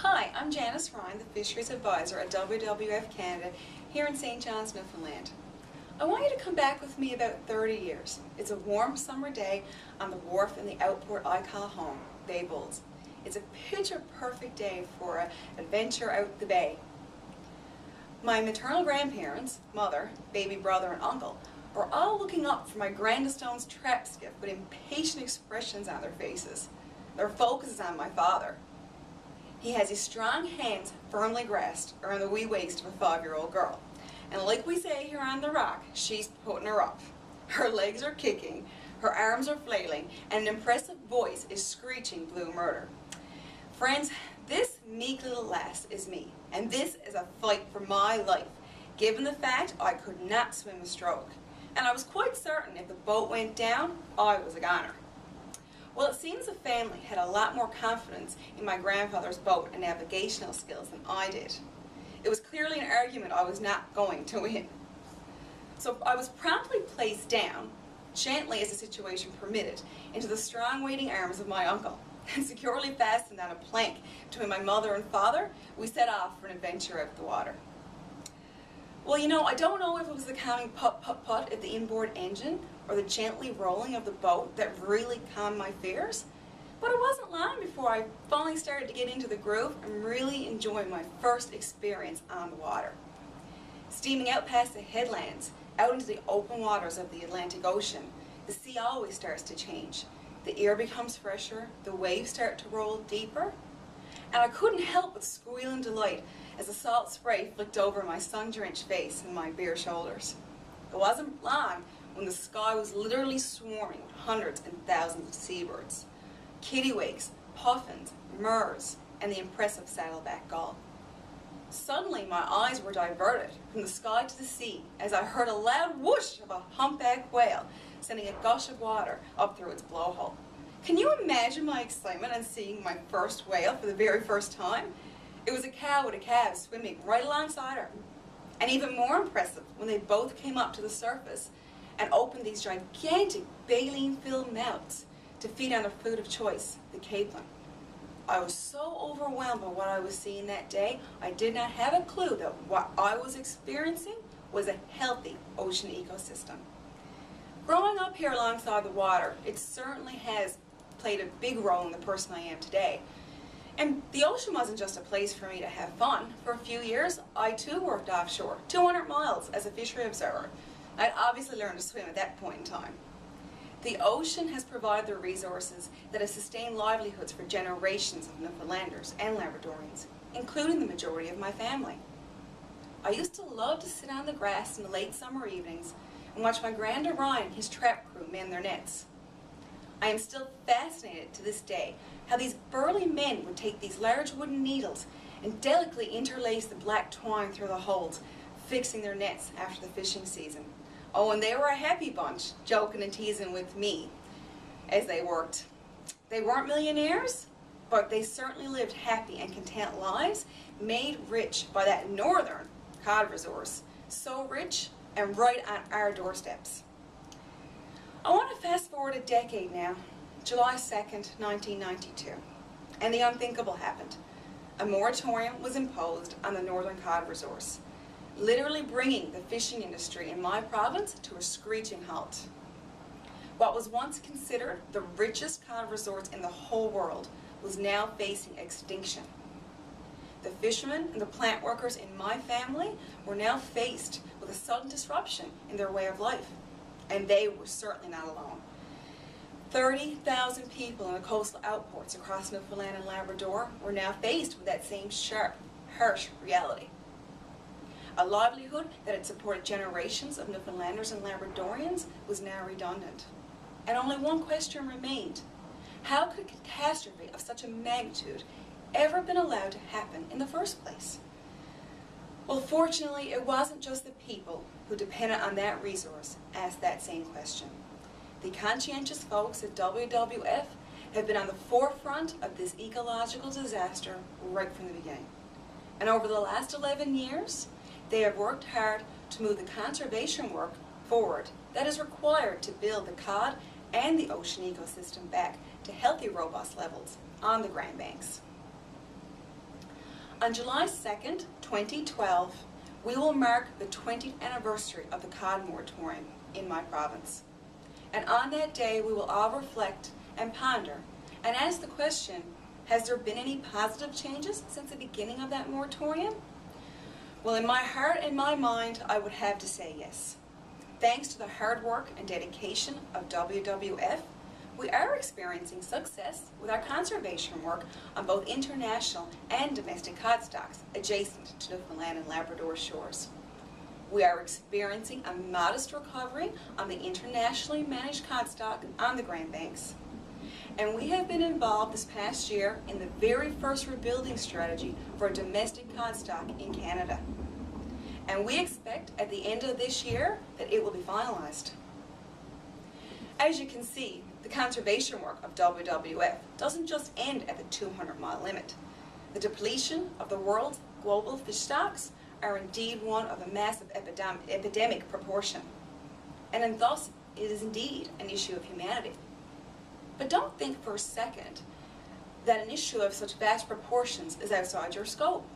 Hi, I'm Janice Ryan, the Fisheries Advisor at WWF-Canada here in St. John's, Newfoundland. I want you to come back with me about 30 years. It's a warm summer day on the wharf in the outport I call home, Bay Bulls. It's a picture-perfect day for an adventure out the bay. My maternal grandparents, mother, baby brother and uncle are all looking up for my grandstone's trap skiff with impatient expressions on their faces. Their focus is on my father. He has his strong hands firmly grasped around the wee waist of a 5-year-old girl. And like we say here on the rock, she's putting her up. Her legs are kicking, her arms are flailing, and an impressive voice is screeching blue murder. Friends, this meek little lass is me, and this is a fight for my life, given the fact I could not swim a stroke. And I was quite certain if the boat went down, I was a goner. Well, it seems the family had a lot more confidence in my grandfather's boat and navigational skills than I did. It was clearly an argument I was not going to win. So I was promptly placed down, gently as the situation permitted, into the strong waiting arms of my uncle, and securely fastened on a plank between my mother and father, we set off for an adventure out the water. Well, you know, I don't know if it was the calming put-put-put of the inboard engine or the gently rolling of the boat that really calmed my fears, but it wasn't long before I finally started to get into the groove and really enjoy my first experience on the water. Steaming out past the headlands, out into the open waters of the Atlantic Ocean, the sea always starts to change. The air becomes fresher, the waves start to roll deeper, and I couldn't help but squeal in delight as the salt spray flicked over my sun-drenched face and my bare shoulders. It wasn't long when the sky was literally swarming with hundreds and thousands of seabirds. Kittiwakes, puffins, murres, and the impressive saddleback gull. Suddenly my eyes were diverted from the sky to the sea as I heard a loud whoosh of a humpback whale sending a gush of water up through its blowhole. Can you imagine my excitement on seeing my first whale for the very first time? It was a cow with a calf swimming right alongside her. And even more impressive when they both came up to the surface and opened these gigantic baleen-filled mouths to feed on their food of choice, the capelin. I was so overwhelmed by what I was seeing that day, I did not have a clue that what I was experiencing was a healthy ocean ecosystem. Growing up here alongside the water, it certainly has played a big role in the person I am today. And the ocean wasn't just a place for me to have fun. For a few years, I too worked offshore, 200 miles as a fishery observer. I'd obviously learned to swim at that point in time. The ocean has provided the resources that have sustained livelihoods for generations of Newfoundlanders and Labradorians, including the majority of my family. I used to love to sit on the grass in the late summer evenings and watch my Grand Ryan and his trap crew mend their nets. I am still fascinated to this day how these burly men would take these large wooden needles and delicately interlace the black twine through the holes, fixing their nets after the fishing season. Oh, and they were a happy bunch, joking and teasing with me as they worked. They weren't millionaires, but they certainly lived happy and content lives, made rich by that northern cod resource, so rich and right on our doorsteps. I want to fast forward a decade now, July 2nd, 1992, and the unthinkable happened. A moratorium was imposed on the northern cod resource, literally bringing the fishing industry in my province to a screeching halt. What was once considered the richest cod resorts in the whole world was now facing extinction. The fishermen and the plant workers in my family were now faced with a sudden disruption in their way of life. And they were certainly not alone. 30,000 people in the coastal outports across Newfoundland and Labrador were now faced with that same sharp, harsh reality. A livelihood that had supported generations of Newfoundlanders and Labradorians was now redundant. And only one question remained. How could a catastrophe of such a magnitude ever been allowed to happen in the first place? Well, fortunately, it wasn't just the people who depended on that resource asked that same question. The conscientious folks at WWF have been on the forefront of this ecological disaster right from the beginning. And over the last 11 years, they have worked hard to move the conservation work forward that is required to build the cod and the ocean ecosystem back to healthy, robust levels on the Grand Banks. On July 2nd, 2012, we will mark the 20th anniversary of the cod moratorium in my province. And on that day, we will all reflect and ponder and ask the question, has there been any positive changes since the beginning of that moratorium? Well, in my heart and my mind, I would have to say yes. Thanks to the hard work and dedication of WWF, we are experiencing success with our conservation work on both international and domestic cod stocks adjacent to Newfoundland and Labrador shores. We are experiencing a modest recovery on the internationally managed cod stock on the Grand Banks. And we have been involved this past year in the very first rebuilding strategy for a domestic cod stock in Canada. And we expect at the end of this year that it will be finalized. As you can see, the conservation work of WWF doesn't just end at the 200-mile limit. The depletion of the world's global fish stocks are indeed one of a massive epidemic proportion. And thus, it is indeed an issue of humanity. But don't think for a second that an issue of such vast proportions is outside your scope.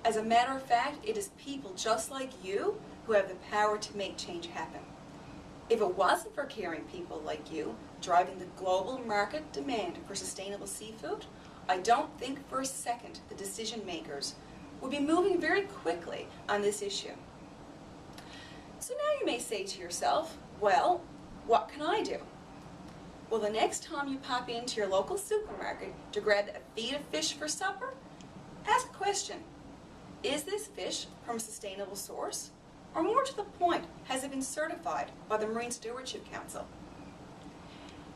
As a matter of fact, it is people just like you who have the power to make change happen. If it wasn't for caring people like you driving the global market demand for sustainable seafood, I don't think for a second the decision makers would be moving very quickly on this issue. So now you may say to yourself, well, what can I do? Well, the next time you pop into your local supermarket to grab a feed of fish for supper, ask a question. Is this fish from a sustainable source? Or more to the point, has it been certified by the Marine Stewardship Council?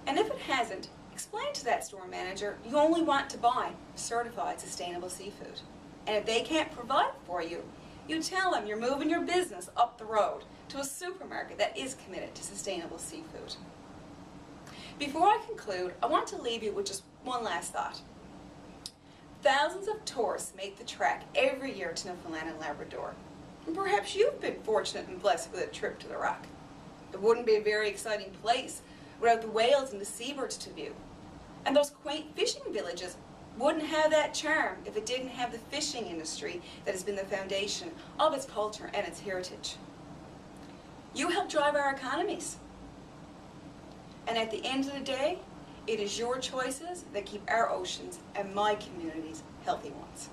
And if it hasn't, explain to that store manager you only want to buy certified sustainable seafood. And if they can't provide it for you, you tell them you're moving your business up the road to a supermarket that is committed to sustainable seafood. Before I conclude, I want to leave you with just one last thought. Thousands of tourists make the trek every year to Newfoundland and Labrador. And perhaps you've been fortunate and blessed with a trip to the Rock. It wouldn't be a very exciting place without the whales and the seabirds to view. And those quaint fishing villages wouldn't have that charm if it didn't have the fishing industry that has been the foundation of its culture and its heritage. You help drive our economies. And at the end of the day, it is your choices that keep our oceans and my communities healthy ones.